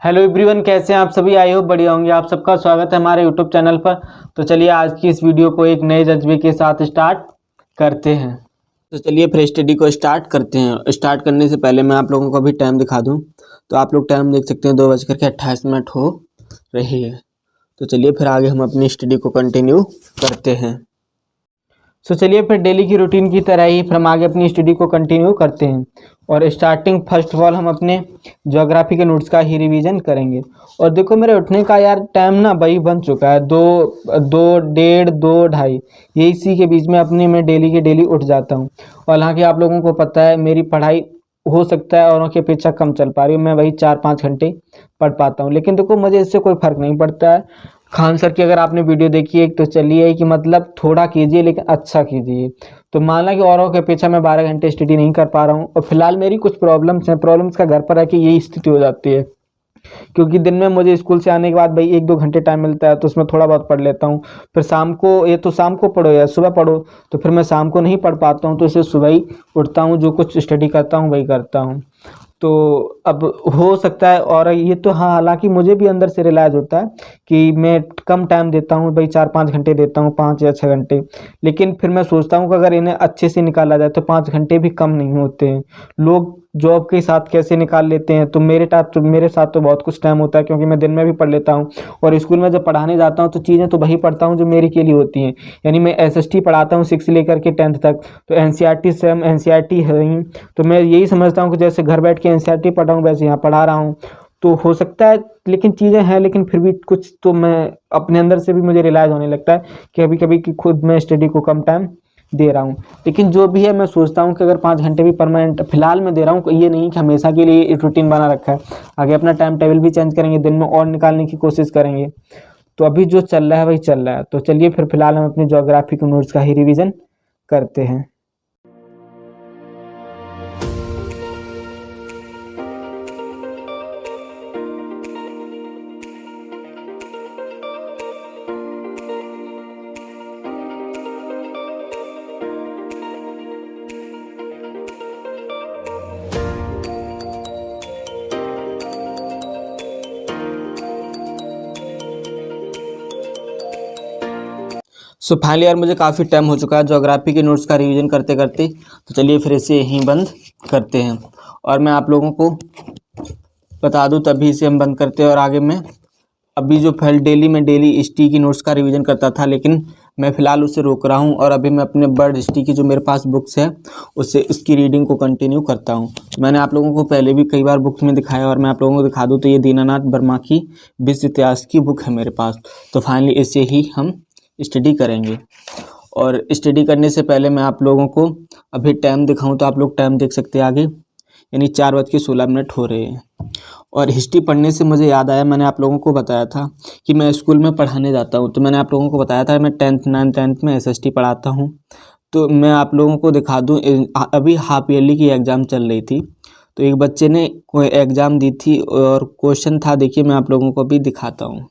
Hello everyone, कैसे हैं आप सभी। आई होप बढ़िया होंगे। आप सबका स्वागत है हमारे यूट्यूब चैनल पर। तो चलिए आज की इस वीडियो को एक नए जज्बे के साथ स्टार्ट करते हैं। तो चलिए फिर स्टडी को स्टार्ट करते हैं। स्टार्ट करने से पहले मैं आप लोगों को अभी टाइम दिखा दूं। तो आप लोग टाइम देख सकते हैं, 2:28 हो रही है। तो चलिए फिर आगे हम अपनी स्टडी को कंटिन्यू करते हैं। सो चलिए फिर डेली की रूटीन की तरह ही फिर हम आगे अपनी स्टडी को कंटिन्यू करते हैं। और स्टार्टिंग फर्स्ट ऑफ ऑल हम अपने ज्योग्राफी के नोट्स का ही रिवीजन करेंगे। और देखो मेरे उठने का यार टाइम ना वही बन चुका है, दो डेढ़ 2 ढाई, ये इसी के बीच में अपने मैं डेली के डेली उठ जाता हूँ। और हालांकि आप लोगों को पता है मेरी पढ़ाई हो सकता है औरों की अपेक्षा कम चल पा रही है, मैं वही 4-5 घंटे पढ़ पाता हूँ। लेकिन देखो मुझे इससे कोई फ़र्क नहीं पड़ता है। खान सर की अगर आपने वीडियो देखी है तो चलिए कि मतलब थोड़ा कीजिए लेकिन अच्छा कीजिए। तो माना कि औरों के अपेक्षा मैं 12 घंटे स्टडी नहीं कर पा रहा हूँ और फिलहाल मेरी कुछ प्रॉब्लम्स हैं। प्रॉब्लम्स का घर पर है कि यही स्थिति हो जाती है, क्योंकि दिन में मुझे स्कूल से आने के बाद भाई 1-2 घंटे टाइम मिलता है तो उसमें थोड़ा बहुत पढ़ लेता हूँ। फिर शाम को, ये तो शाम को पढ़ो या सुबह पढ़ो, तो फिर मैं शाम को नहीं पढ़ पाता हूँ। तो इसे सुबह ही उठता हूँ, जो कुछ स्टडी करता हूँ वही करता हूँ। तो अब हो सकता है, और ये तो हाँ हालांकि मुझे भी अंदर से रियलाइज़ होता है कि मैं कम टाइम देता हूँ भाई, 4-5 घंटे देता हूँ, 5 या 6 घंटे। लेकिन फिर मैं सोचता हूँ कि अगर इन्हें अच्छे से निकाला जाए तो 5 घंटे भी कम नहीं होते हैं। लोग जॉब के साथ कैसे निकाल लेते हैं, तो मेरे साथ तो बहुत कुछ टाइम होता है, क्योंकि मैं दिन में भी पढ़ लेता हूँ। और स्कूल में जब पढ़ाने जाता हूँ तो चीज़ें तो वही पढ़ता हूँ जो मेरे के लिए होती हैं। यानी मैं एसएसटी पढ़ाता हूँ 6 से लेकर के 10th तक। तो एनसीईआरटी सेम एनसीईआरटी है ही। तो मैं यही समझता हूँ कि जैसे घर बैठ के एनसीईआरटी पढ़ रहा हूँ वैसे यहाँ पढ़ा रहा हूँ। तो हो सकता है, लेकिन चीज़ें हैं, लेकिन फिर भी कुछ तो मैं अपने अंदर से भी मुझे रियलाइज़ होने लगता है कि कभी कभी कि खुद मैं स्टडी को कम टाइम दे रहा हूँ। लेकिन जो भी है मैं सोचता हूँ कि अगर 5 घंटे भी परमानेंट फिलहाल मैं दे रहा हूँ, ये नहीं कि हमेशा के लिए एक रूटीन बना रखा है। आगे अपना टाइम टेबल भी चेंज करेंगे, दिन में और निकालने की कोशिश करेंगे। तो अभी जो चल रहा है वही चल रहा है। तो चलिए फिर फिलहाल हम अपनी ज्योग्राफी के नोट्स का ही रिवीजन करते हैं। सो फाइनली यार मुझे काफ़ी टाइम हो चुका है ज्योग्राफी के नोट्स का रिवीजन करते करते। तो चलिए फिर इसे यहीं बंद करते हैं। और मैं आप लोगों को बता दूं तभी इसे हम बंद करते हैं। और आगे मैं अभी जो फैल डेली मैं डेली हिस्ट्री की नोट्स का रिवीजन करता था, लेकिन मैं फ़िलहाल उसे रोक रहा हूं। और अभी मैं अपने वर्ल्ड हिस्ट्री की जो मेरे पास बुक्स है उससे इसकी रीडिंग को कंटिन्यू करता हूं। मैंने आप लोगों को पहले भी कई बार बुक्स में दिखाया, और मैं आप लोगों को दिखा दूं तो ये दीनानाथ वर्मा की विश्व इतिहास की बुक है मेरे पास। तो फाइनली इसे ही हम स्टडी करेंगे। और स्टडी करने से पहले मैं आप लोगों को अभी टाइम दिखाऊं तो आप लोग टाइम देख सकते हैं आगे, यानी 4:16 हो रहे हैं। और हिस्ट्री पढ़ने से मुझे याद आया, मैंने आप लोगों को बताया था कि मैं स्कूल में पढ़ाने जाता हूँ। तो मैंने आप लोगों को बताया था मैं 10th 9th 10th में एसएसटी पढ़ाता हूँ। तो मैं आप लोगों को दिखा दूँ, अभी हाफ ईयरली की एग्ज़ाम चल रही थी। तो एक बच्चे ने कोई एग्ज़ाम दी थी और क्वेश्चन था, देखिए मैं आप लोगों को भी दिखाता हूँ।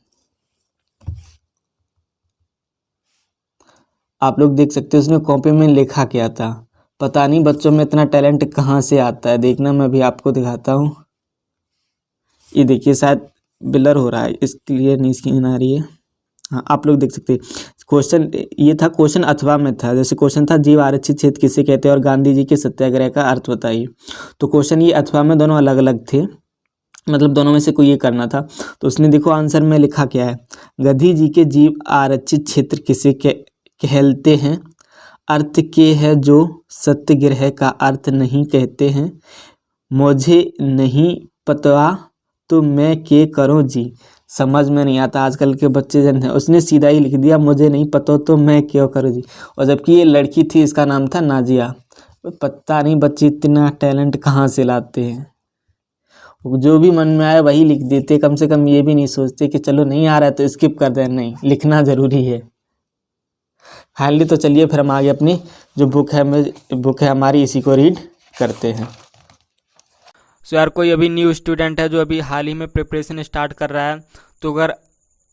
आप लोग देख सकते हो उसने कॉपी में लिखा क्या था। पता नहीं बच्चों में इतना टैलेंट कहाँ से आता है। देखना मैं भी आपको दिखाता हूँ। ये देखिए शायद ब्लर हो रहा है, इसलिए नहीं स्क्रीन आ रही है। हाँ आप लोग देख सकते हैं क्वेश्चन, ये था क्वेश्चन अथवा में था। जैसे क्वेश्चन था जीव आरक्षित क्षेत्र किसे कहते हैं और गांधी जी के सत्याग्रह का अर्थ बताइए। तो क्वेश्चन ये अथवा में दोनों अलग अलग थे, मतलब दोनों में से कोई ये करना था। तो उसने देखो आंसर में लिखा क्या है, गांधी जी के जीव आरक्षित क्षेत्र किसे कहते हैं, अर्थ के है जो सत्याग्रह का अर्थ नहीं कहते हैं, मुझे नहीं पता तो मैं के करूं जी। समझ में नहीं आता आजकल के बच्चे जन हैं, उसने सीधा ही लिख दिया मुझे नहीं पता तो मैं क्यों करूं जी। और जबकि ये लड़की थी, इसका नाम था नाजिया। पता नहीं बच्चे इतना टैलेंट कहाँ से लाते हैं, जो भी मन में आया वही लिख देते। कम से कम ये भी नहीं सोचते कि चलो नहीं आ रहा है तो स्किप कर दें, नहीं लिखना ज़रूरी है। फाइनली तो चलिए फिर हम आगे अपनी जो बुक है हमारी, इसी को रीड करते हैं। सो यार कोई अभी न्यू स्टूडेंट है जो अभी हाल ही में प्रिपरेशन स्टार्ट कर रहा है, तो अगर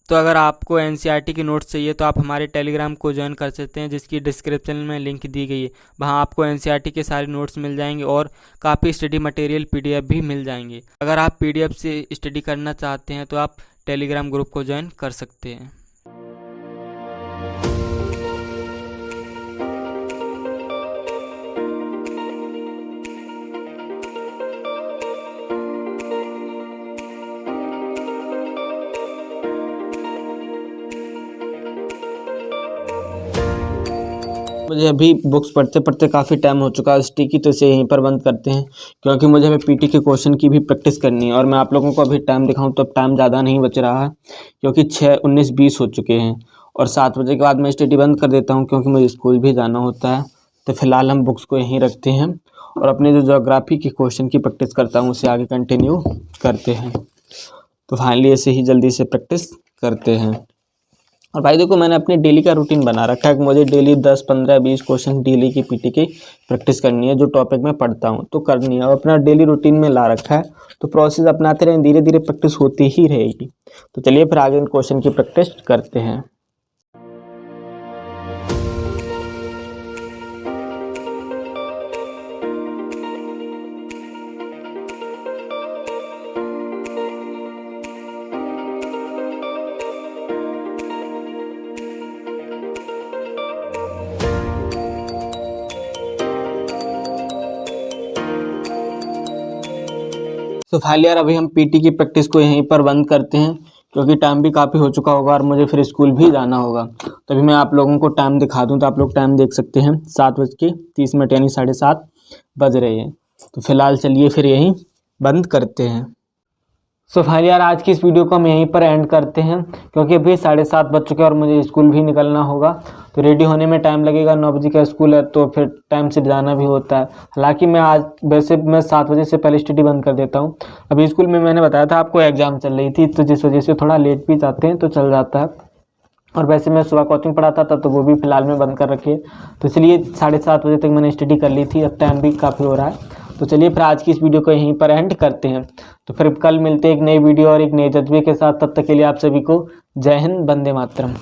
तो अगर आपको एनसीईआरटी की नोट्स चाहिए तो आप हमारे टेलीग्राम को ज्वाइन कर सकते हैं, जिसकी डिस्क्रिप्शन में लिंक दी गई है। वहाँ आपको एनसीईआरटी के सारे नोट्स मिल जाएंगे और काफ़ी स्टडी मटेरियल पीडीएफ भी मिल जाएंगे। अगर आप पीडीएफ से स्टडी करना चाहते हैं तो आप टेलीग्राम ग्रुप को ज्वाइन कर सकते हैं। मुझे अभी बुक्स पढ़ते पढ़ते काफ़ी टाइम हो चुका है हिस्ट्री की, तो इसे यहीं पर बंद करते हैं, क्योंकि मुझे अभी पीटी के क्वेश्चन की भी प्रैक्टिस करनी है। और मैं आप लोगों को अभी टाइम दिखाऊं तो अब टाइम ज़्यादा नहीं बच रहा है, क्योंकि 6:19-20 हो चुके हैं और 7 बजे के बाद मैं स्टडी बंद कर देता हूँ, क्योंकि मुझे स्कूल भी जाना होता है। तो फिलहाल हम बुक्स को यहीं रखते हैं और अपने जो ज्योग्राफी के क्वेश्चन की प्रैक्टिस करता हूँ उसे आगे कंटिन्यू करते हैं। तो फाइनली ऐसे ही जल्दी से प्रैक्टिस करते हैं। और भाई देखो, मैंने अपनी डेली का रूटीन बना रखा है कि मुझे डेली 10, 15, 20 क्वेश्चन डेली की पीटी की प्रैक्टिस करनी है, जो टॉपिक मैं पढ़ता हूँ तो करनी है। और अपना डेली रूटीन में ला रखा है, तो प्रोसेस अपनाते रहें, धीरे धीरे प्रैक्टिस होती ही रहेगी। तो चलिए फिर आगे इन क्वेश्चन की प्रैक्टिस करते हैं। तो फाइनली यार अभी हम पीटी की प्रैक्टिस को यहीं पर बंद करते हैं, क्योंकि टाइम भी काफ़ी हो चुका होगा और मुझे फिर स्कूल भी जाना होगा। तभी मैं आप लोगों को टाइम दिखा दूं, तो आप लोग टाइम देख सकते हैं 7:30 यानी 7:30 बज रहे हैं। तो फिलहाल चलिए फिर यहीं बंद करते हैं। सो फाइनली यार आज की इस वीडियो को हम यहीं पर एंड करते हैं, क्योंकि अभी 7:30 बज चुके हैं और मुझे स्कूल भी निकलना होगा। तो रेडी होने में टाइम लगेगा, 9 बजे का स्कूल है तो फिर टाइम से जाना भी होता है। हालांकि मैं आज वैसे मैं 7 बजे से पहले स्टडी बंद कर देता हूँ। अभी स्कूल में मैंने बताया था आपको एग्ज़ाम चल रही थी, तो जिस वजह से थोड़ा लेट भी जाते हैं तो चल जाता है। और वैसे मैं सुबह कोचिंग पढ़ाता था तो वो भी फिलहाल में बंद कर रखी है। तो इसलिए 7:30 बजे तक मैंने स्टडी कर ली थी, अब टाइम भी काफ़ी हो रहा है। तो चलिए फिर आज की इस वीडियो को यहीं पर एंड करते हैं। तो फिर कल मिलते हैं एक नई वीडियो और एक नए जज्बे के साथ। तब तक के लिए आप सभी को जय हिंद, वंदे मातरम।